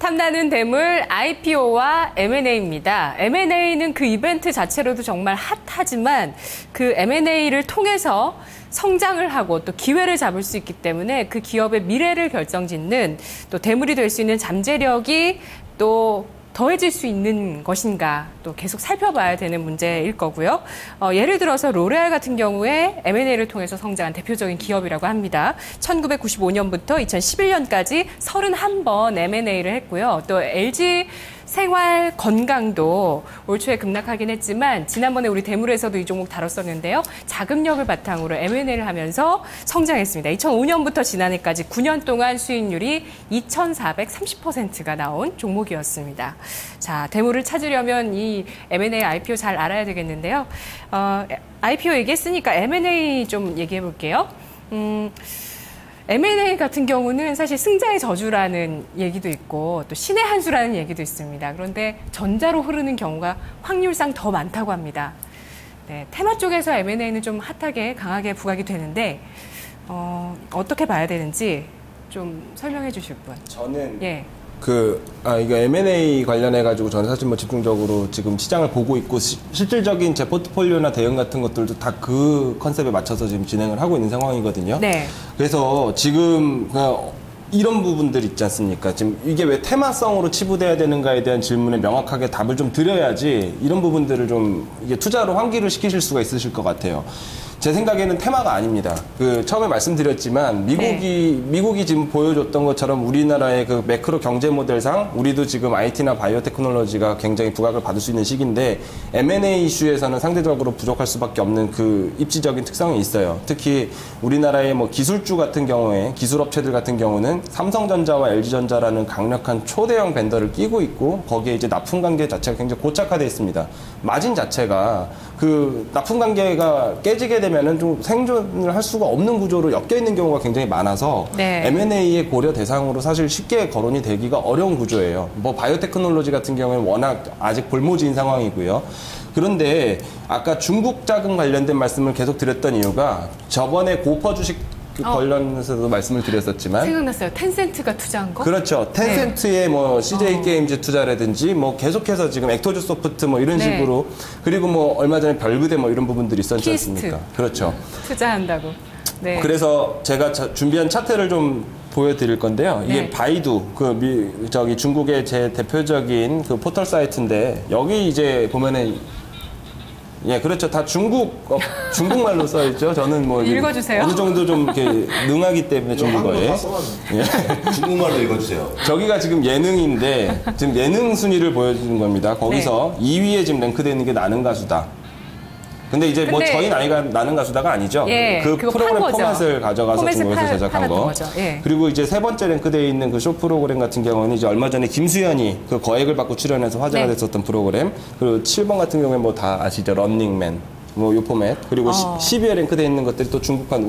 탐나는 대물 IPO와 M&A입니다. M&A는 그 이벤트 자체로도 정말 핫하지만 그 M&A를 통해서 성장을 하고 또 기회를 잡을 수 있기 때문에 그 기업의 미래를 결정짓는 또 대물이 될 수 있는 잠재력이 또 더해질 수 있는 것인가 또 계속 살펴봐야 되는 문제일 거고요. 예를 들어서 로레알 같은 경우에 M&A를 통해서 성장한 대표적인 기업이라고 합니다. 1995년부터 2011년까지 31번 M&A를 했고요. 또 LG 생활 건강도 올 초에 급락하긴 했지만 지난번에 우리 대물에서도 이 종목 다뤘었는데요. 자금력을 바탕으로 M&A를 하면서 성장했습니다. 2005년부터 지난해까지 9년 동안 수익률이 2,430%가 나온 종목이었습니다. 자, 대물을 찾으려면 이 M&A, IPO 잘 알아야 되겠는데요. IPO 얘기했으니까 M&A 좀 얘기해 볼게요. M&A 같은 경우는 사실 승자의 저주라는 얘기도 있고 또 신의 한 수라는 얘기도 있습니다. 그런데 전자로 흐르는 경우가 확률상 더 많다고 합니다. 네, 테마 쪽에서 M&A는 좀 핫하게 강하게 부각이 되는데 어떻게 봐야 되는지 좀 설명해 주실 분. 저는 이거 M&A 관련해가지고 저는 사실 뭐 집중적으로 지금 시장을 보고 있고 실질적인 제 포트폴리오나 대응 같은 것들도 다 그 컨셉에 맞춰서 지금 진행을 하고 있는 상황이거든요. 네. 그래서 지금 이런 부분들 있지 않습니까? 지금 이게 왜 테마성으로 치부돼야 되는가에 대한 질문에 명확하게 답을 좀 드려야지 이런 부분들을 좀 이게 투자로 환기를 시키실 수가 있으실 것 같아요. 제 생각에는 테마가 아닙니다. 처음에 말씀드렸지만 미국이 지금 보여줬던 것처럼 우리나라의 그 매크로 경제 모델상 우리도 지금 IT나 바이오 테크놀로지가 굉장히 부각을 받을 수 있는 시기인데 M&A 이슈에서는 상대적으로 부족할 수밖에 없는 그 입지적인 특성이 있어요. 특히 우리나라의 뭐 기술주 같은 경우에 기술업체들 같은 경우는 삼성전자와 LG전자라는 강력한 초대형 벤더를 끼고 있고 거기에 이제 납품 관계 자체가 굉장히 고착화되어 있습니다. 마진 자체가 그 납품 관계가 깨지게 되면은 좀 생존을 할 수가 없는 구조로 엮여 있는 경우가 굉장히 많아서 네. M&A의 고려 대상으로 사실 쉽게 거론이 되기가 어려운 구조예요. 뭐 바이오테크놀로지 같은 경우에는 워낙 아직 볼모지인 상황이고요. 그런데 아까 중국 자금 관련된 말씀을 계속 드렸던 이유가 저번에 고퍼 주식 관련해서도 말씀을 드렸었지만 생각났어요. 텐센트가 투자한 거? 그렇죠. 텐센트의 뭐 CJ 게임즈 투자라든지 뭐 계속해서 지금 액터즈 소프트 뭐 이런 식으로 그리고 뭐 얼마 전에 별그대 뭐 이런 부분들이 있었지 않습니까? 그렇죠. 투자한다고. 네. 그래서 제가 준비한 차트를 좀 보여드릴 건데요. 이게 네. 바이두 중국의 제 대표적인 그 포털 사이트인데 여기 이제 보면은 그렇죠. 다 중국말로 써있죠. 저는 뭐 읽어주세요. 어느 정도 좀 이렇게 능하기 때문에 중국어에. 중국말로 읽어주세요. 저기가 지금 예능인데 지금 예능 순위를 보여주는 겁니다. 거기서 2위에 지금 랭크되어 있는 게 나는 가수다. 근데 이제 뭐 저희 나이가 나는 가수다가 아니죠. 그 프로그램 포맷을 가져가서 중국에서 제작한 거. 그리고 이제 세 번째 랭크되어 있는 그 쇼 프로그램 같은 경우는 이제 얼마 전에 김수현이 그 거액을 받고 출연해서 화제가 됐었던 프로그램. 그리고 7번 같은 경우에 뭐 다 아시죠. 런닝맨. 뭐 요 포맷. 그리고 10위에 랭크되어 있는 것들이 또 중국판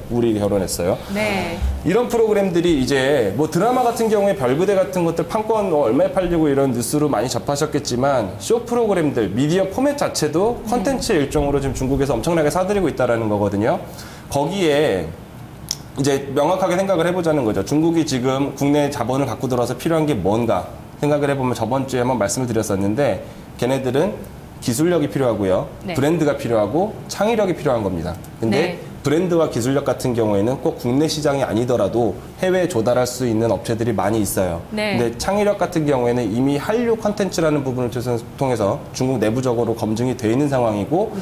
우리 결혼했어요. 네. 이런 프로그램들이 이제 뭐 드라마 같은 경우에 별그대 같은 것들 판권 얼마에 팔리고 이런 뉴스로 많이 접하셨겠지만 쇼 프로그램들, 미디어 포맷 자체도 컨텐츠의 일종으로 지금 중국에서 엄청나게 사들이고 있다는 거거든요. 거기에 이제 명확하게 생각을 해보자는 거죠. 중국이 지금 국내 자본을 갖고 들어와서 필요한 게 뭔가 생각을 해보면 저번 주에 한번 말씀을 드렸었는데 걔네들은 기술력이 필요하고요. 브랜드가 필요하고 창의력이 필요한 겁니다. 근데 브랜드와 기술력 같은 경우에는 꼭 국내 시장이 아니더라도 해외에 조달할 수 있는 업체들이 많이 있어요. 근데 창의력 같은 경우에는 이미 한류 콘텐츠라는 부분을 통해서 중국 내부적으로 검증이 돼 있는 상황이고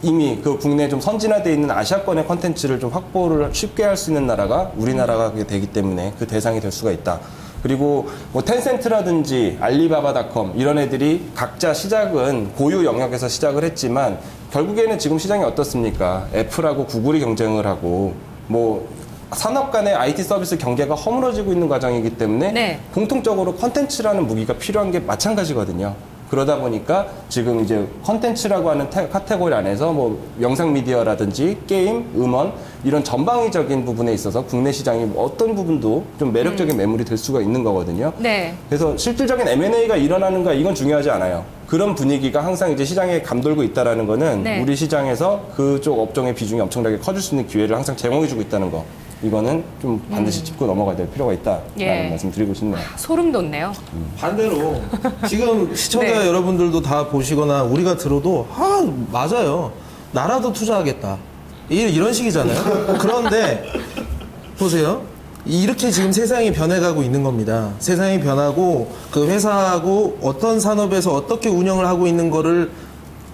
이미 그 국내에 좀 선진화되어 있는 아시아권의 콘텐츠를 좀 확보를 쉽게 할 수 있는 나라가 우리나라가 되기 때문에 그 대상이 될 수가 있다. 그리고 뭐 텐센트라든지 알리바바닷컴 이런 애들이 각자 시작은 고유 영역에서 시작을 했지만 결국에는 지금 시장이 어떻습니까? 애플하고 구글이 경쟁을 하고 뭐 산업 간의 IT 서비스 경계가 허물어지고 있는 과정이기 때문에 공통적으로 컨텐츠라는 무기가 필요한 게 마찬가지거든요. 그러다 보니까 지금 이제 컨텐츠라고 하는 카테고리 안에서 뭐 영상 미디어라든지 게임, 음원 이런 전방위적인 부분에 있어서 국내 시장이 어떤 부분도 좀 매력적인 매물이 될 수가 있는 거거든요. 그래서 실질적인 M&A가 일어나는가 이건 중요하지 않아요. 그런 분위기가 항상 이제 시장에 감돌고 있다라는 거는 우리 시장에서 그쪽 업종의 비중이 엄청나게 커질 수 있는 기회를 항상 제공해주고 있다는 거. 이거는 좀 반드시 짚고 넘어가야 될 필요가 있다라는 예. 말씀 드리고 싶네요. 소름 돋네요. 반대로 지금 시청자 네. 여러분들도 다 보시거나 우리가 들어도 맞아요. 나라도 투자하겠다. 이런 식이잖아요. 그런데 보세요. 이렇게 지금 세상이 변해가고 있는 겁니다. 세상이 변하고 그 회사하고 어떤 산업에서 어떻게 운영을 하고 있는 거를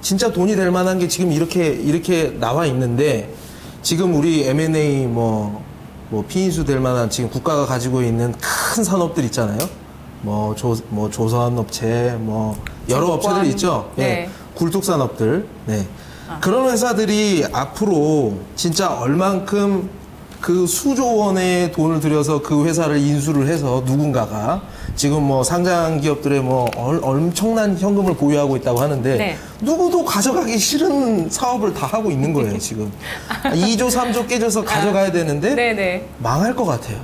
진짜 돈이 될 만한 게 지금 이렇게 나와 있는데 지금 우리 M&A 뭐 피인수 될 만한 지금 국가가 가지고 있는 큰 산업들 있잖아요. 조선업체, 여러 업체들 있죠. 네. 예. 굴뚝산업들. 네. 그런 회사들이 앞으로 진짜 얼만큼 그 수조 원의 돈을 들여서 그 회사를 인수를 해서 누군가가 지금 상장 기업들의 엄청난 현금을 보유하고 있다고 하는데 네. 누구도 가져가기 싫은 사업을 다 하고 있는 거예요, 지금. 2조, 3조 깨져서 가져가야 되는데 네네. 망할 것 같아요.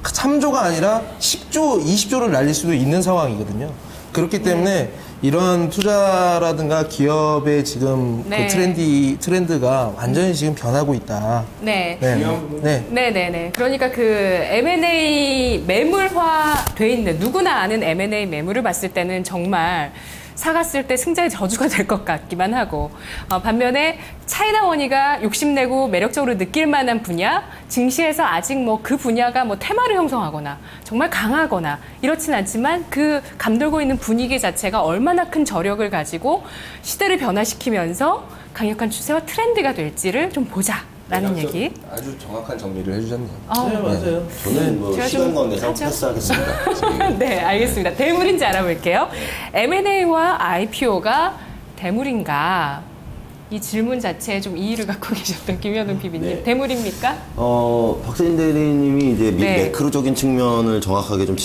3조가 아니라 10조, 20조를 날릴 수도 있는 상황이거든요. 그렇기 때문에 이런 투자라든가 기업의 지금 네. 그 트렌드가 완전히 지금 변하고 있다. 네. 네. 네네네. 그러니까 그 M&A 매물화 돼 있는 누구나 아는 M&A 매물을 봤을 때는 정말 사갔을 때 승자의 저주가 될 것 같기만 하고 반면에 차이나원이가 욕심내고 매력적으로 느낄 만한 분야 증시에서 아직 그 분야가 테마를 형성하거나 정말 강하거나 이렇진 않지만 그 감돌고 있는 분위기 자체가 얼마나 큰 저력을 가지고 시대를 변화시키면서 강력한 추세와 트렌드가 될지를 좀 보자라는 얘기. 아주 정확한 정리를 해주셨네요. 네, 맞아요. 저는 제가 시간 좀 관계상 하죠. 패스하겠습니다. 네, 알겠습니다. 대물인지 알아볼게요. M&A와 IPO가 대물인가? 이 질문 자체에 좀 이의를 갖고 계셨던 김현웅 PB님. 네. 대물입니까? 박세진 대리님이 이제 네. 매크로적인 측면을 정확하게 좀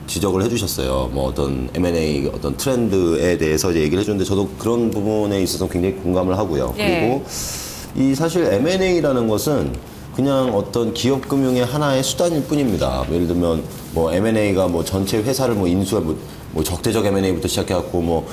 지적을 해주셨어요. 어떤 M&A 어떤 트렌드에 대해서 이제 얘기를 해주는데 저도 그런 부분에 있어서 굉장히 공감을 하고요. 네. 그리고 이 사실 M&A라는 것은 그냥 어떤 기업 금융의 하나의 수단일 뿐입니다. 예를 들면 M&A가 전체 회사를 인수할 적대적 M&A부터 시작해갖고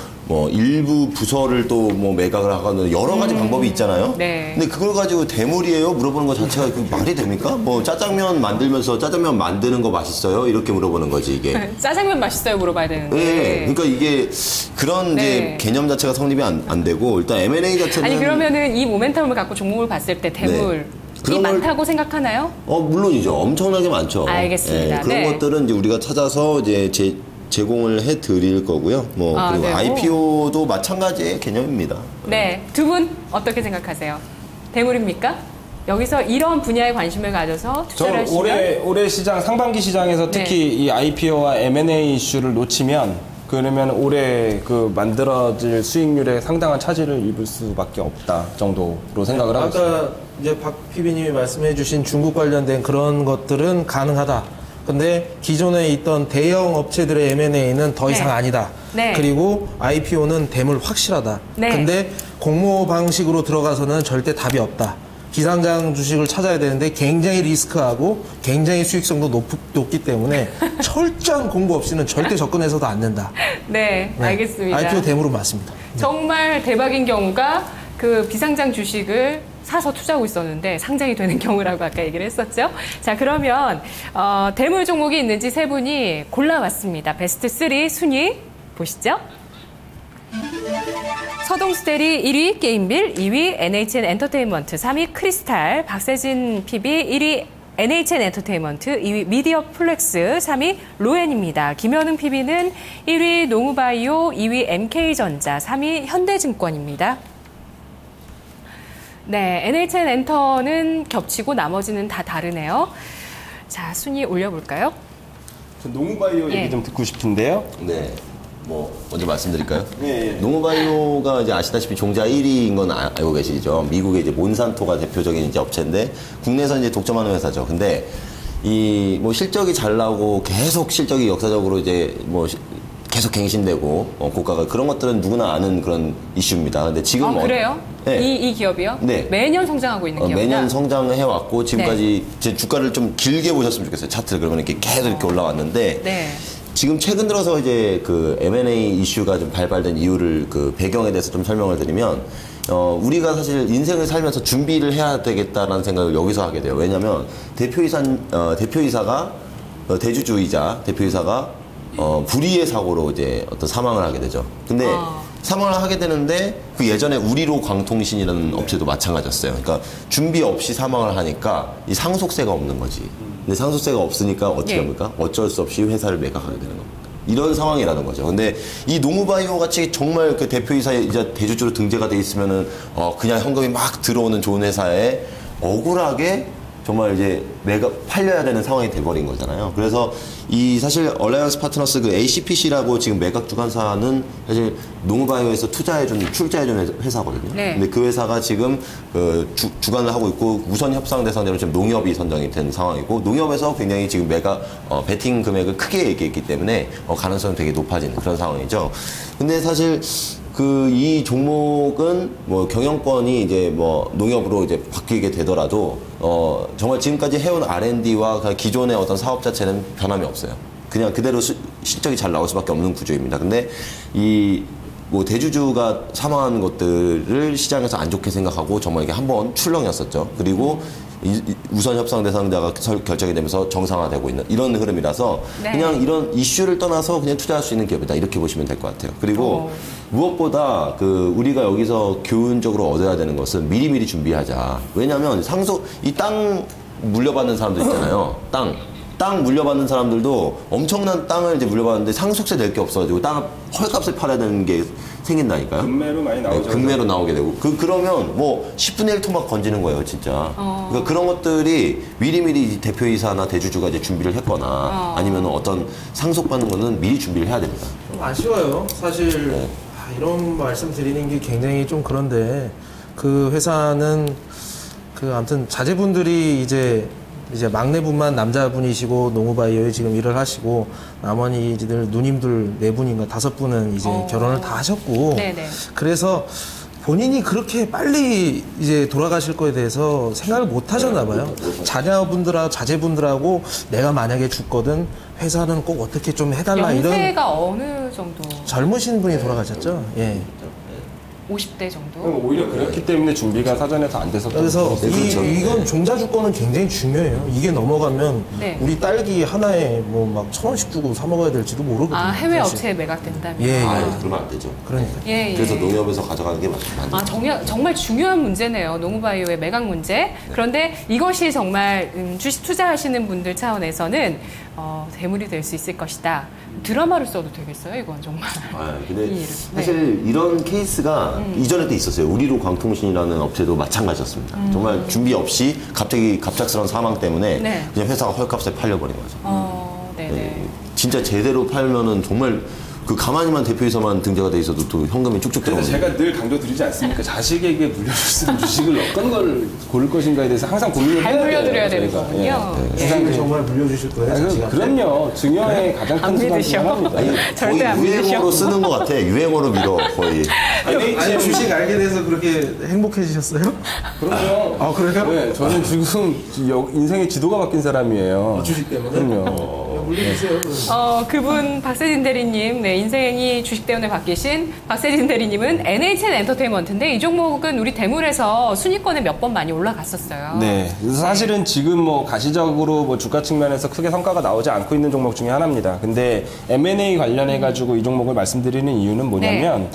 일부 부서를 또 매각을 하거나 여러 가지 방법이 있잖아요. 네. 근데 그걸 가지고 대물이에요? 물어보는 것 자체가 말이 됩니까? 짜장면 만들면서 짜장면 만드는 거 맛있어요? 이렇게 물어보는 거지 이게. 짜장면 맛있어요 물어봐야 되는데. 네. 그러니까 이게 그런 네. 이제 개념 자체가 성립이 안 되고 일단 M&A 자체는 아니 그러면은 이 모멘텀을 갖고 종목을 봤을 때 대물이 그런 걸- 많다고 생각하나요? 물론이죠. 엄청나게 많죠. 알겠습니다. 그런 네. 것들은 이제 우리가 찾아서 이제 제공을 해 드릴 거고요. 그리고 네. IPO도 마찬가지의 개념입니다. 네, 두 분 어떻게 생각하세요? 대물입니까? 여기서 이런 분야에 관심을 가져서 투자를 저는 하시면 올해 시장 상반기 시장에서 특히 네. 이 IPO와 M&A 이슈를 놓치면 그러면 올해 그 만들어질 수익률에 상당한 차질을 입을 수밖에 없다 정도로 생각을 하고 있습니다. 아까 이제 박 PB님이 말씀해주신 중국 관련된 그런 것들은 가능하다. 근데 기존에 있던 대형 업체들의 M&A는 더 이상 네. 아니다. 네. 그리고 IPO는 대물 확실하다. 네. 근데 공모 방식으로 들어가서는 절대 답이 없다. 기상장 주식을 찾아야 되는데 굉장히 리스크하고 굉장히 수익성도 높기 때문에 철저한 공부 없이는 절대 접근해서도 안 된다. 네, 네. 알겠습니다. IPO 대물은 맞습니다. 정말 대박인 경우가 그 비상장 주식을 사서 투자하고 있었는데 상장이 되는 경우라고 아까 얘기를 했었죠. 자, 그러면 대물 종목이 있는지 세 분이 골라왔습니다. 베스트 3 순위 보시죠. 서동스테리 1위 게임빌, 2위 NHN 엔터테인먼트, 3위 크리스탈, 박세진 PB 1위 NHN 엔터테인먼트, 2위 미디어 플렉스, 3위 로엔입니다. 김현웅 PB는 1위 농우바이오, 2위 MK전자, 3위 현대증권입니다. 네, NHN 엔터는 겹치고 나머지는 다 다르네요. 자, 순위 올려볼까요? 저 농우바이오 예. 얘기 좀 듣고 싶은데요. 네. 먼저 말씀드릴까요? 예. 농우바이오가 이제 아시다시피 종자 1위인 건 알고 계시죠? 미국의 이제 몬산토가 대표적인 이제 업체인데 국내에서 이제 독점하는 회사죠. 근데 이 실적이 잘 나오고 계속 실적이 역사적으로 이제 계속 갱신되고 고가가 그런 것들은 누구나 아는 그런 이슈입니다. 근데 지금 그래요? 네. 이 기업이요? 네. 매년 성장하고 있는 기업이다? 매년 성장해왔고 지금까지 제 주가를 좀 길게 보셨으면 좋겠어요. 차트를 그러면 이렇게 계속 이렇게 올라왔는데 네. 지금 최근 들어서 이제 그 M&A 이슈가 좀 발발된 이유를 그 배경에 대해서 좀 설명을 드리면 우리가 사실 인생을 살면서 준비를 해야 되겠다라는 생각을 여기서 하게 돼요. 왜냐면 대표이사가 대주주이자 대표이사가 불의의 사고로 이제 어떤 사망을 하게 되죠. 근데 사망을 하게 되는데 그 예전에 우리로 광통신이라는 업체도 마찬가지였어요. 그러니까 준비 없이 사망을 하니까 이 상속세가 없는 거지. 근데 상속세가 없으니까 어떻게 합니까? 어쩔 수 없이 회사를 매각하게 되는 겁니다. 이런 상황이라는 거죠. 근데 이 노무바이오 같이 정말 그 대표이사이자 대주주로 등재가 돼 있으면은 그냥 현금이 막 들어오는 좋은 회사에 억울하게 정말 이제 팔려야 되는 상황이 돼버린 거잖아요. 그래서 이 사실 얼라이언스 파트너스 그 ACPC라고 지금 매각 주관사는 사실 노무바이오에서 출자해준 회사거든요. 네. 근데 그 회사가 지금 주관을 하고 있고 우선 협상 대상자로 지금 농협이 선정이 된 상황이고 농협에서 굉장히 지금 베팅 금액을 크게 얘기했기 때문에 가능성이 되게 높아지는 그런 상황이죠. 근데 사실 이 종목은 뭐 경영권이 이제 뭐 농협으로 이제 바뀌게 되더라도 정말 지금까지 해온 R&D와 기존의 어떤 사업 자체는 변함이 없어요. 그냥 그대로 실적이 잘 나올 수밖에 없는 구조입니다. 근데 뭐 대주주가 사망한 것들을 시장에서 안 좋게 생각하고 정말 이게 한번 출렁였었죠. 그리고 우선 협상 대상자가 결정이 되면서 정상화되고 있는 이런 흐름이라서 네. 그냥 이런 이슈를 떠나서 그냥 투자할 수 있는 기업이다 이렇게 보시면 될 것 같아요. 그리고 무엇보다 우리가 여기서 교훈적으로 얻어야 되는 것은 미리미리 준비하자. 왜냐하면 이 땅 물려받는 사람들 있잖아요. 땅 물려받는 사람들도 엄청난 땅을 이제 물려받는데 상속세 낼 게 없어가지고 땅을 헐값에 팔아야 되는 게 생긴다니까요. 금매로 많이 나오죠. 네, 금매로 나오게 되고 그러면 뭐 10분의 1 토막 건지는 거예요, 진짜. 그러니까 그런 것들이 미리미리 대표이사나 대주주가 이제 준비를 했거나 아니면 어떤 상속받는 거는 미리 준비를 해야 됩니다. 좀 아쉬워요. 사실 네. 이런 말씀 드리는 게 굉장히 좀 그런데 그 회사는 아무튼 자제분들이 이제 막내분만 남자분이시고 노무바이오에 지금 일을 하시고 나머지들 누님들 4분인가 5분은 이제 결혼을 다 하셨고 네네. 그래서 본인이 그렇게 빨리 이제 돌아가실 거에 대해서 생각을 못 하셨나 봐요. 자제분들하고 내가 만약에 죽거든 회사는 꼭 어떻게 좀 해달라 이런. 연세가 어느 정도? 젊으신 분이 돌아가셨죠. 예. 50대 정도? 오히려 그렇기 때문에 준비가 사전에 더 안 됐었던 그래서 거죠. 이건 종자 주권은 굉장히 중요해요. 이게 넘어가면 네. 우리 딸기 하나에 뭐 막 1,000원씩 주고 사 먹어야 될지도 모르거든요. 해외 사실. 업체에 매각된다면? 예. 그러면 안 되죠. 그러니까. 예. 그래서 농협에서 가져가는 게 맞죠. 정말 중요한 문제네요. 노무바이오의 매각 문제. 그런데 이것이 정말 주식 투자하시는 분들 차원에서는 대물이 될 수 있을 것이다. 드라마를 써도 되겠어요, 이건 정말. 근데 사실 이런 케이스가 이전에도 있었어요. 우리로 광통신이라는 업체도 마찬가지였습니다. 정말 준비 없이 갑작스러운 사망 때문에 네. 그냥 회사가 헐값에 팔려버린 거죠. 네네. 진짜 제대로 팔면은 정말 가만히만 대표이사만 등재가 돼 있어도 또 현금이 쭉쭉 그래서 들어오는. 제가 늘 강조드리지 않습니까? 자식에게 물려줄 수 있는 주식을 어떤 걸 고를 것인가에 대해서 항상 고민을 잘 해야 물려드려야 돼요, 되는 저희가. 거군요. 주식을 정말 물려주실 거예요? 자식한테? 그럼요. 증여의 가장 안 큰 수단 중 믿으셔. 하나입니다. 절대 안 거의 유행어로 믿으셔. 쓰는 것 같아. 유행어로 밀어 거의. 아니 주식 알게 돼서 그렇게 행복해지셨어요? 그럼요. 아 그래요? 네, 저는 지금 인생의 지도가 바뀐 사람이에요. 주식 때문에? 그럼요. 물려주세요. 그분 박세진 대리님, 인생이 주식 때문에 바뀌신 박세진 대리님은 NHN 엔터테인먼트인데 이 종목은 우리 대물에서 순위권에 몇 번 많이 올라갔었어요. 네. 그래서 사실은 지금 뭐 가시적으로 뭐 주가 측면에서 크게 성과가 나오지 않고 있는 종목 중에 하나입니다. 근데 M&A 관련해가지고 이 종목을 말씀드리는 이유는 뭐냐면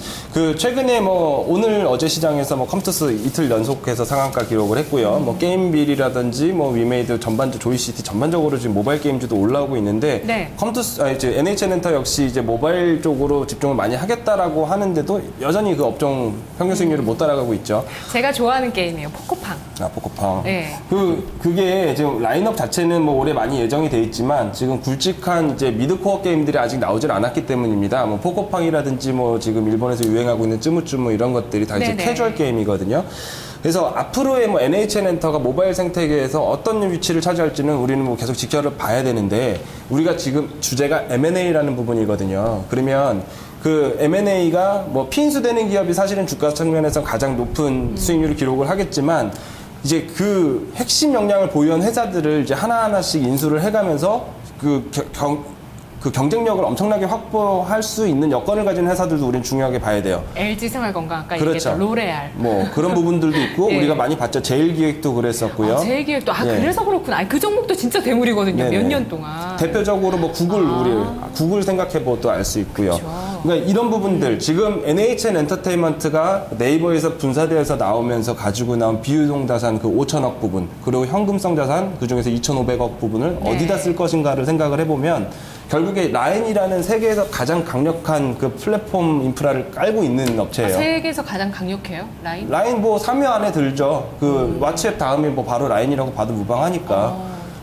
최근에 뭐 오늘 어제 시장에서 뭐 컴투스 이틀 연속해서 상한가 기록을 했고요. 뭐 게임빌이라든지 뭐 위메이드 조이시티 전반적으로 지금 모바일 게임주도 올라오고 있는데 이제 NHN 엔터 역시 이제 모바일 쪽으로 집중을 많이 하겠다라고 하는데도 여전히 그 업종 평균 수익률을 못 따라가고 있죠. 제가 좋아하는 게임이에요. 포코팡. 포코팡. 네. 그게 지금 라인업 자체는 뭐 올해 많이 예정이 돼 있지만 지금 굵직한 이제 미드코어 게임들이 아직 나오질 않았기 때문입니다. 뭐 포코팡이라든지 뭐 지금 일본에서 유행하고 있는 쯔무쯔무 이런 것들이 다 이제 캐주얼 게임이거든요. 그래서 앞으로의 뭐 NHN 엔터가 모바일 생태계에서 어떤 위치를 차지할지는 우리는 뭐 계속 지켜를 봐야 되는데 우리가 지금 주제가 M&A라는 부분이거든요. 그러면 그 M&A가 뭐 피인수되는 기업이 사실은 주가 측면에서 가장 높은 수익률을 기록을 하겠지만 이제 그 핵심 역량을 보유한 회사들을 이제 하나하나씩 인수를 해가면서 그 그 경쟁력을 엄청나게 확보할 수 있는 여건을 가진 회사들도 우리는 중요하게 봐야 돼요. LG 생활건강 아까 그렇죠. 얘기했던 로레알. 뭐 그런 부분들도 있고 네. 우리가 많이 봤죠. 제일기획도 그랬었고요. 제일기획도 예. 그래서 그렇구나. 아니, 그 종목도 진짜 대물이거든요. 네네. 몇 년 동안. 대표적으로 뭐 구글 생각해봐도 알 수 있고요. 그렇죠. 그러니까 이런 부분들 지금 NHN 엔터테인먼트가 네이버에서 분사되어서 나오면서 가지고 나온 비유동 자산 그 5천억 부분 그리고 현금성 자산 그 중에서 2,500억 부분을 네. 어디다 쓸 것인가를 생각을 해보면 결국에 라인이라는 세계에서 가장 강력한 그 플랫폼 인프라를 깔고 있는 업체예요. 세계에서 가장 강력해요? 라인? 라인 뭐 3위 안에 들죠. 그 왓츠앱 다음에 뭐 바로 라인이라고 봐도 무방하니까.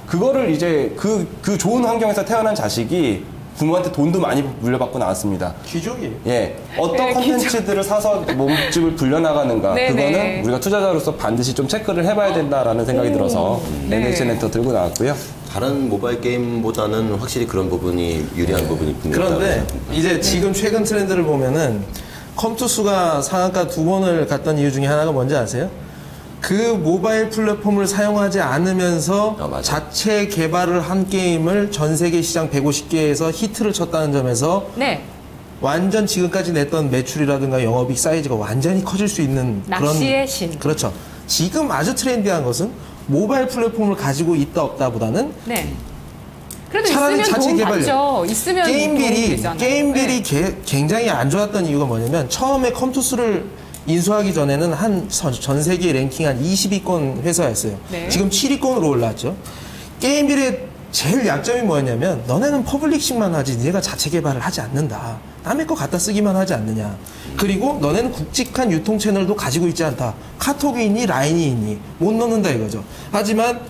그거를 이제 그 좋은 환경에서 태어난 자식이 부모한테 돈도 많이 물려받고 나왔습니다. 귀족이에요. 예. 어떤 네, 콘텐츠들을 사서 몸집을 불려나가는가. 네네. 그거는 우리가 투자자로서 반드시 좀 체크를 해봐야 된다라는 생각이 들어서 네. NHN 엔터 들고 나왔고요. 다른 모바일 게임보다는 확실히 그런 부분이 유리한 부분이 분명히 그런데 있다고 이제 지금 최근 트렌드를 보면은 컴투스가 상한가 2번을 갔던 이유 중에 하나가 뭔지 아세요? 그 모바일 플랫폼을 사용하지 않으면서 맞아요. 자체 개발을 한 게임을 전 세계 시장 150개에서 히트를 쳤다는 점에서 네. 완전 지금까지 냈던 매출이라든가 영업이익 사이즈가 완전히 커질 수 있는 낚시의 신. 그렇죠. 지금 아주 트렌디한 것은 모바일 플랫폼을 가지고 있다 없다보다는 네. 그래도 차라리 있으면 자체 도움 개발력. 받죠. 있으면 도움 되잖아요. 게임빌이 네. 굉장히 안 좋았던 이유가 뭐냐면 처음에 컴투스를 인수하기 전에는 전 세계 랭킹 한 20위권 회사였어요. 네. 지금 7위권으로 올라왔죠. 게임빌의 제일 약점이 뭐였냐면 너네는 퍼블리싱만 하지 니네가 자체 개발을 하지 않는다. 남의 거 갖다 쓰기만 하지 않느냐. 그리고 너네는 굵직한 유통 채널도 가지고 있지 않다. 카톡이 있니 라인이 있니 못 넣는다 이거죠. 하지만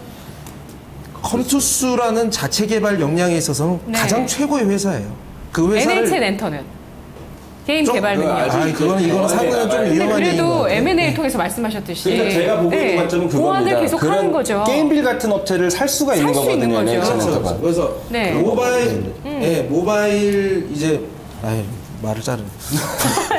컴투스라는 자체 개발 역량에 있어서는 네. 가장 최고의 회사예요. 그 회사를 NHN 엔터는 게임 좀 개발 능력. 이거는 상당히 좀 근데 위험한 얘기인 것 그래도 같아요. M&A 통해서 말씀하셨듯이 그러니까 제가 보고 있는 관점은 그겁니다. 보완을 계속 하는 거죠. 게임빌 같은 업체를 살 수가 있는 살 수 있는 거거든요. 거죠. NHN 엔터가. 그래서 네. 모바일 이제 말을 자르네.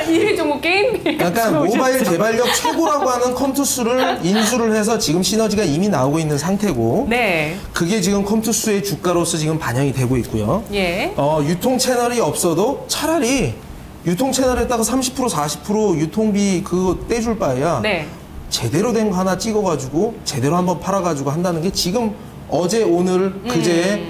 이 종목 게임빌 약간 모바일 개발력 최고라고 하는 컴투스를 인수를 해서 지금 시너지가 이미 나오고 있는 상태고 네. 그게 지금 컴투스의 주가로서 지금 반영이 되고 있고요. 예. 유통 채널이 없어도 차라리 유통 채널에다가 30% 40% 유통비 그거 떼줄 바에야 네. 제대로 된 거 하나 찍어가지고 제대로 한번 팔아가지고 한다는 게 지금 어제 오늘 그제의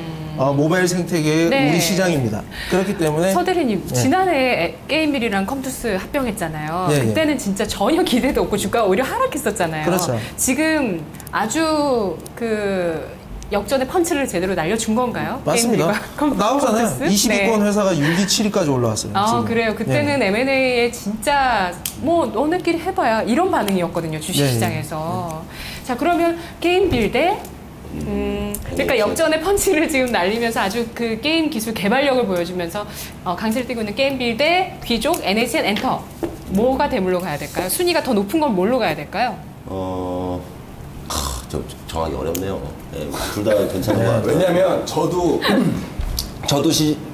모바일 생태계의 네. 우리 시장입니다. 그렇기 때문에 서대리님 네. 지난해 게임빌이랑 컴투스 합병했잖아요. 네, 그때는 진짜 전혀 기대도 없고 주가가 오히려 하락했었잖아요. 그렇죠. 지금 아주 그 역전의 펀치를 제대로 날려준 건가요? 맞습니다. 게임빌과 나오잖아요. 컴투스? 20위권 네. 회사가 6위, 7위까지 올라왔어요. 아, 지금. 그래요. 그때는 네. M&A에 진짜 뭐 너네끼리 해봐야 이런 반응이었거든요. 네, 주식시장에서. 자, 그러면 게임빌 대 그러니까 역전의 펀치를 지금 날리면서 아주 그 게임 기술 개발력을 보여주면서 강세를 띠고 있는 게임빌 대 귀족 NHN 엔터. 뭐가 대물로 가야 될까요? 순위가 더 높은 건 뭘로 가야 될까요? 정하기 어렵네요. 네, 둘 다 괜찮은 것 같아요. 왜냐면 저도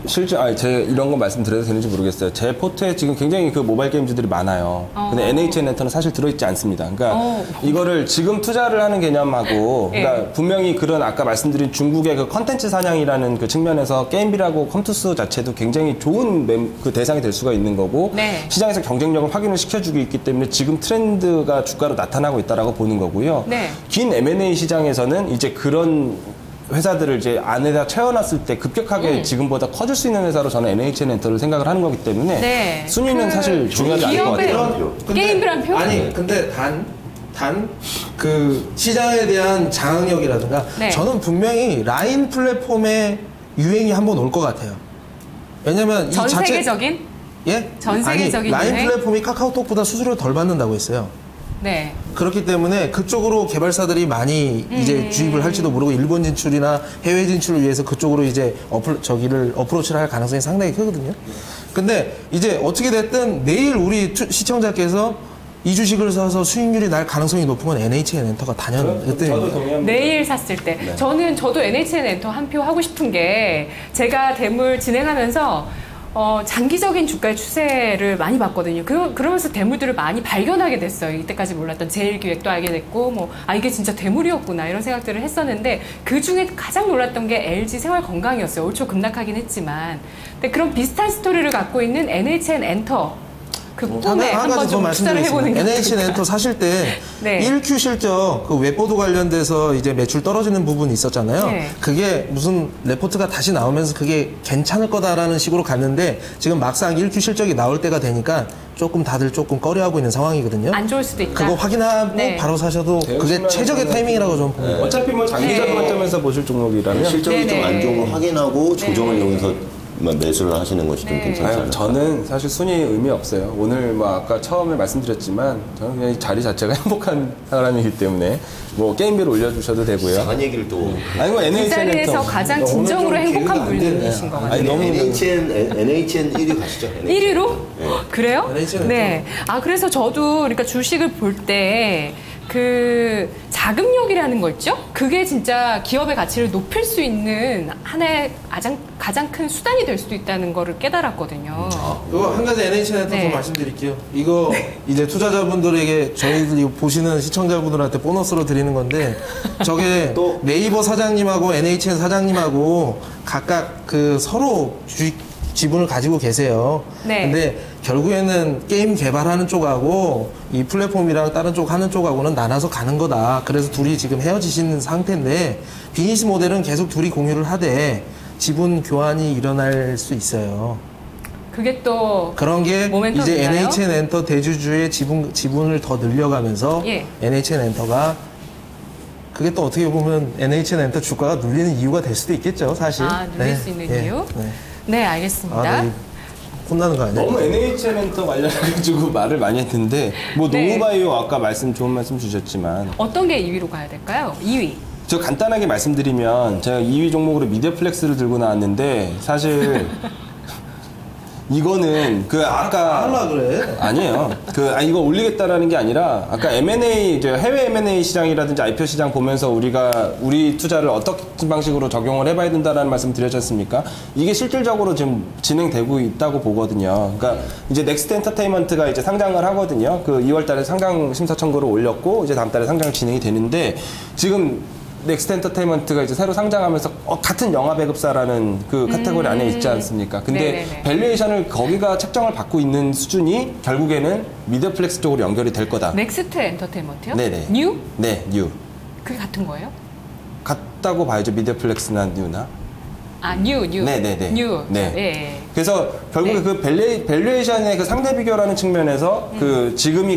실제 제 이런 거 말씀드려도 되는지 모르겠어요. 제 포트에 지금 굉장히 그 모바일 게임즈들이 많아요. 근데 NHN 엔터는 사실 들어있지 않습니다. 그러니까 이거를 지금 투자를 하는 개념하고 그러니까 분명히 그런 아까 말씀드린 중국의 그 컨텐츠 사냥이라는 그 측면에서 게임빌하고 컴투스 자체도 굉장히 좋은 그 대상이 될 수가 있는 거고 네. 시장에서 경쟁력을 확인을 시켜주고 있기 때문에 지금 트렌드가 주가로 나타나고 있다라고 보는 거고요. 네. 긴 M&A 시장에서는 이제 그런 회사들을 이제 안에다 채워놨을 때 급격하게 지금보다 커질 수 있는 회사로 저는 NHN 엔터를 생각을 하는 거기 때문에 네. 순위는 사실 중요하지 않을 것 기업의 같아요. 게임빌한 표? 아니, 근데 그 시장에 대한 장악력이라든가 네. 저는 분명히 라인 플랫폼의 유행이 한번 올 것 같아요. 왜냐면 이 전 자체 세계적인? 예? 전 세계적인 라인 유행? 플랫폼이 카카오톡보다 수수료를 덜 받는다고 했어요. 네. 그렇기 때문에 그쪽으로 개발사들이 많이 이제 주입을 할지도 모르고 일본 진출이나 해외 진출을 위해서 그쪽으로 이제 어프로치를 할 가능성이 상당히 크거든요. 근데 이제 어떻게 됐든 내일 우리 시청자께서 이 주식을 사서 수익률이 날 가능성이 높은 건 NHN 엔터가 단연 저도 동의합니다. 내일 샀을 때. 저도 NHN 엔터 한 표 하고 싶은 게 제가 대물 진행하면서 장기적인 주가의 추세를 많이 봤거든요. 그러면서 대물들을 많이 발견하게 됐어요. 이때까지 몰랐던 제일기획도 알게 됐고, 이게 진짜 대물이었구나, 이런 생각들을 했었는데, 그 중에 가장 놀랐던 게 LG 생활건강이었어요. 올 초 급락하긴 했지만. 근데 그런 비슷한 스토리를 갖고 있는 NHN 엔터. 그 꿈에 한번 좀 투자를 해보는 게 NHN 엔터 사실 때 네. 1Q 실적 그 웹보도 관련돼서 이제 매출 떨어지는 부분이 있었잖아요. 네. 그게 무슨 레포트가 다시 나오면서 그게 괜찮을 거다라는 식으로 갔는데 지금 막상 1Q 실적이 나올 때가 되니까 다들 조금 꺼려하고 있는 상황이거든요. 안 좋을 수도 있다. 그거 확인하고 네. 바로 사셔도 그게 최적의 타이밍이라고 저는 봅니다. 네. 어차피 뭐 장기적 네. 관점에서 보실 종목이라면 실적이 좀 안 좋은 걸 확인하고 조정을 네. 이용해서 매수를 하시는 것이 좀 괜찮지 않을까. 저는 사실 순위 의미 없어요. 오늘 아까 처음에 말씀드렸지만 저는 그냥 이 자리 자체가 행복한 사람이기 때문에 게임비를 올려주셔도 되고요. 이상한 얘기를 또. 아니 그 NHN 자리에서 가장 진정으로 행복한 분이신 것 같아요. 아니, 너무 NHN 1위 가시죠. 1위로? 그래요? NHN 네. 그래서 저도 그러니까 주식을 볼 때 그 자금력이라는 거 있죠? 그게 진짜 기업의 가치를 높일 수 있는 하나의 가장 큰 수단이 될 수도 있다는 거를 깨달았거든요. 이거 한 가지 NHN한테 네. 좀 말씀드릴게요. 이거 이제 투자자분들에게 저희들이 보시는 시청자분들한테 보너스로 드리는 건데 저게 또? 네이버 사장님하고 NHN 사장님하고 각각 그 서로 지분을 가지고 계세요. 네. 근데 결국에는 게임 개발하는 쪽하고 이 플랫폼이랑 다른 쪽 하는 쪽하고는 나눠서 가는 거다. 그래서 둘이 지금 헤어지시는 상태인데 비즈니스 모델은 계속 둘이 공유를 하되 지분 교환이 일어날 수 있어요. 그게 또 그런 게 모멘텀인가요? 이제 NHN 엔터 대주주의 지분을 더 늘려가면서 예. NHN 엔터가 그게 또 어떻게 보면 NHN 엔터 주가가 눌리는 이유가 될 수도 있겠죠, 사실. 눌릴 수 있는 이유? 네. 네, 알겠습니다. 나 혼나는 거 아니야? 너무 NHN 엔터 관련해가지고 말을 많이 했는데 네. 노후바이오 아까 좋은 말씀 주셨지만 어떤 게 2위로 가야 될까요? 2위. 저 간단하게 말씀드리면 제가 2위 종목으로 미디어플렉스를 들고 나왔는데 사실 이거는 아까 하려 그래. 아니에요. 이거 올리겠다라는 게 아니라 아까 M&A 이제 해외 M&A 시장이라든지 IPO 시장 보면서 우리 투자를 어떤 방식으로 적용을 해봐야 된다라는 말씀 드렸지 않습니까? 이게 실질적으로 지금 진행되고 있다고 보거든요. 그러니까 이제 넥스트 엔터테인먼트가 이제 상장을 하거든요. 2월달에 상장 심사 청구를 올렸고 이제 다음 달에 상장 진행이 되는데 지금 넥스트 엔터테인먼트가 이제 새로 상장하면서 같은 영화 배급사라는 그 카테고리 안에 있지 않습니까? 근데 네네네. 밸류에이션을 거기가 책정을 받고 있는 수준이 결국에는 미디어플렉스 쪽으로 연결이 될 거다. 넥스트 엔터테인먼트요? 네네. 뉴? 네, 뉴. 그게 같은 거예요? 같다고 봐야죠. 미디어플렉스나 뉴나. 뉴. 네네네. 뉴. 네. 예. 그래서 결국에 네. 그 밸류에이션의 그 상대 비교라는 측면에서 지금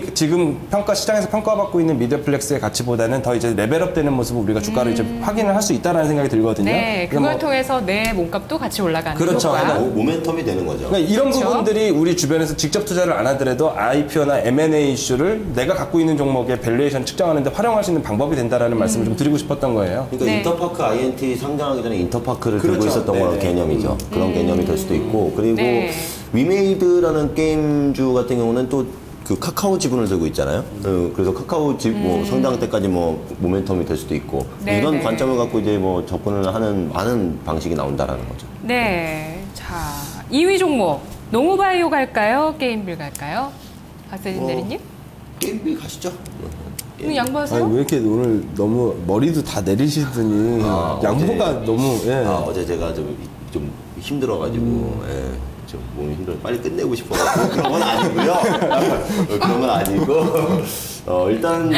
시장에서 평가받고 있는 미디어플렉스의 가치보다는 더 이제 레벨업 되는 모습을 우리가 주가를 이제 확인을 할 수 있다라는 생각이 들거든요. 네, 그걸 통해서 내 몸값도 같이 올라가는 그렇죠. 효과. 모멘텀이 되는 거죠. 그러니까 이런 그렇죠. 부분들이 우리 주변에서 직접 투자를 안 하더라도 IPO나 M&A 이슈를 내가 갖고 있는 종목의 밸류에이션 측정하는데 활용할 수 있는 방법이 된다라는 말씀을 좀 드리고 싶었던 거예요. 그러니까 네. 인터파크 INT 상장하기 전에 인터파크를 그렇죠. 들고 있었던 거랑 네네. 개념이죠. 그런 개념이 될 수도 있고 그리고 네. 위메이드라는 게임주 같은 경우는 또 그 카카오 지분을 들고 있잖아요. 그래서 카카오 성장 때까지 모멘텀이 될 수도 있고 네, 이런 네. 관점을 갖고 이제 접근을 하는 많은 방식이 나온다라는 거죠. 네. 자, 2위 종목. 농후바이오 갈까요? 게임빌 갈까요? 박세진 대리님? 게임비 가시죠. 그럼 양보하세요? 왜 이렇게 오늘 너무 머리도 다 내리시더니 양보가 어제- 너무 어제 제가 좀 힘들어가지고 좀 몸이 힘들어 빨리 끝내고 싶어가지고 그런 건 아니고요. 그런 건 아니고 일단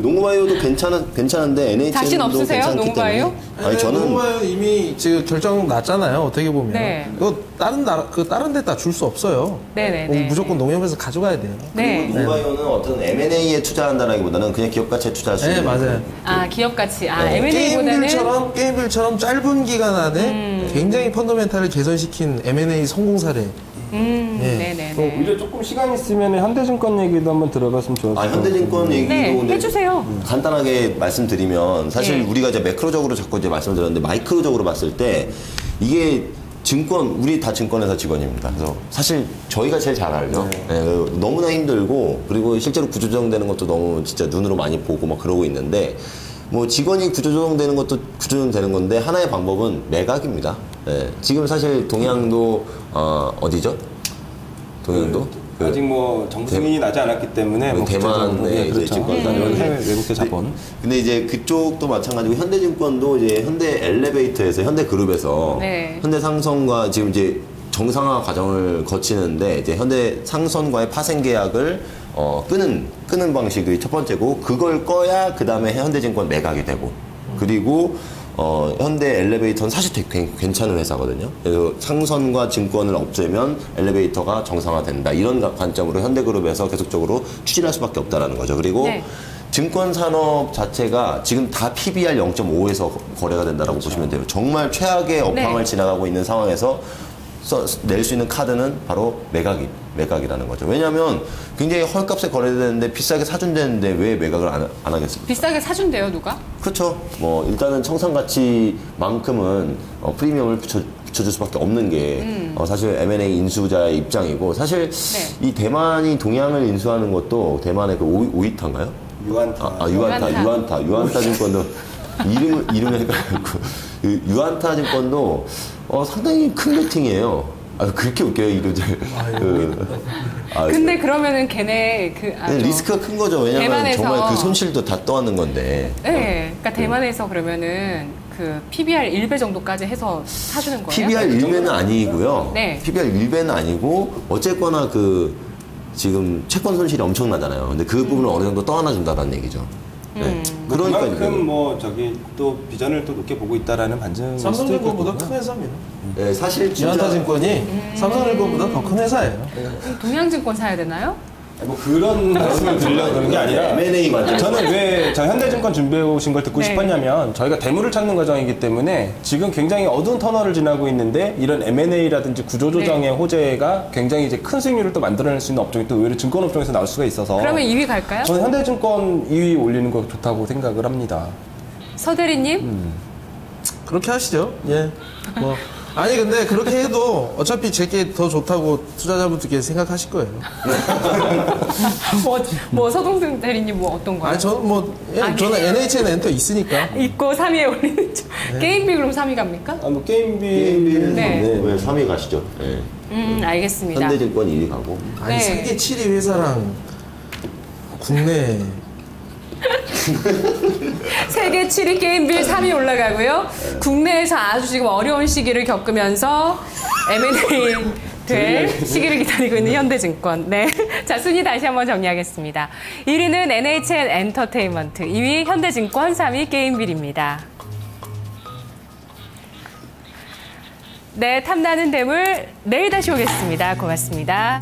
농구바이오도 괜찮은데 NHN도 자신 없으세요? 괜찮기 농구바이오? 때문에 아니 저는 농구바이오 이미 지금 결정 났잖아요. 어떻게 보면 네. 이거 다른 데다 줄 수 없어요. 네네네. 무조건 농협에서 가져가야 돼요. 네. 농구바이오는 어떤 M&A에 투자한다라기보다는 그냥 기업 가치에 투자할 수 네, 있는 맞아요. 기업 가치. 네. M&A보다는 게임빌처럼 짧은 기간 안에 굉장히 펀더멘탈을 개선시킨 M&A 성공 사례. 네네네. 오히려 조금 시간 있으면 현대증권 얘기도 한번 들어봤으면 좋았을 것 같아요. 현대증권 얘기도 네, 근데 해주세요. 간단하게 말씀드리면 사실 네. 우리가 이제 매크로적으로 자꾸 이제 말씀드렸는데 마이크로적으로 봤을 때 이게 우리 다 증권회사 직원입니다. 그래서 사실 저희가 제일 잘 알죠. 네, 너무나 힘들고 그리고 실제로 구조조정되는 것도 너무 진짜 눈으로 많이 보고 막 그러고 있는데 직원이 구조조정되는 것도 구조조정되는 건데 하나의 방법은 매각입니다. 네, 지금 사실 동양도 어디죠? 동양도? 아직 뭐 정승인이 나지 않았기 때문에 뭐 대만의 그렇죠. 증권사 이런 해외 외국계 자본. 근데 이제 그쪽도 마찬가지고 현대증권도 이제 현대 엘리베이터에서 현대그룹에서 네. 현대상선과 지금 이제 정상화 과정을 거치는데 이제 현대상선과의 파생 계약을 끄는 방식이 첫 번째고 그걸 꺼야 그 다음에 현대증권 매각이 되고 그리고 현대 엘리베이터는 사실 되게 괜찮은 회사거든요. 그래서 상선과 증권을 없애면 엘리베이터가 정상화된다. 이런 관점으로 현대그룹에서 계속적으로 추진할 수밖에 없다라는 거죠. 그리고 네. 증권 산업 자체가 지금 다 PBR 0.5에서 거래가 된다라고 보시면 돼요. 정말 최악의 업황을 네. 지나가고 있는 상황에서 낼 수 있는 카드는 바로 매각이라는 거죠. 왜냐하면 굉장히 헐값에 거래되는데 비싸게 사준다는데 왜 매각을 안 하겠습니까? 비싸게 사준대요, 누가? 그렇죠. 뭐 일단은 청산 가치만큼은 프리미엄을 붙여줄 수밖에 없는 게 사실 M&A 인수자의 입장이고 사실 네. 이 대만이 동양을 인수하는 것도 대만의 그 오이타인가요? 유안타. 유안타 증권도 이름을 헷갈렸고 유안타 증권도 상당히 큰 베팅이에요. 그렇게 웃겨요 이름들. 근데 그러면은 걔네 리스크가 큰 거죠. 왜냐면 대만에서 정말 그 손실도 다 떠안는 건데. 네, 그러니까 대만에서 그러면은 그 PBR 1배 정도까지 해서 사주는 거예요? PBR 1배는 아니고요. 네. PBR 1배는 아니고 어쨌거나 지금 채권 손실이 엄청나잖아요. 근데 그 부분을 어느 정도 떠안아 준다는 얘기죠. 네. 그러니까 그만큼 뭐 또 비전을 또 높게 보고 있다라는 반증. 삼성증권보다 큰 회사입니다. 네, 사실 유한타증권이 삼성증권보다 더 큰 회사예요. 동양증권 사야 되나요? 뭐 그런 말씀을 드리려고 그런 게 아니라 M&A 관점. 저는 왜 저 현대증권 준비해 오신 걸 듣고 네. 싶었냐면 저희가 대물을 찾는 과정이기 때문에 지금 굉장히 어두운 터널을 지나고 있는데 이런 M&A라든지 구조조정의 호재가 굉장히 이제 큰 수익률을 또 만들어낼 수 있는 업종이 또 의외로 증권업종에서 나올 수가 있어서 그러면 2위 갈까요? 저는 현대증권 2위 올리는 거 좋다고 생각을 합니다. 서대리님? 그렇게 하시죠. 예. 아니 근데 그렇게 해도 어차피 제게 더 좋다고 투자자분들께 생각하실 거예요. 뭐 서동승 대리님 뭐 어떤 거요? 아니 저는 저는 NHN 엔터 있으니까. 있고 3위에 올리는 중. 게임비 그럼 3위 갑니까? 뭐 게임비는 네. 왜 3위 가시죠? 네. 알겠습니다. 현대증권 2위 가고. 아니 네. 세계 7위 회사랑 국내 세계 7위 게임빌 3위 올라가고요. 국내에서 아주 지금 어려운 시기를 겪으면서 M&A 될 시기를 기다리고 있는 현대증권. 네. 자, 순위 다시 한번 정리하겠습니다. 1위는 NHN 엔터테인먼트, 2위 현대증권, 3위 게임빌입니다. 네, 탐나는 대물 내일 다시 오겠습니다. 고맙습니다.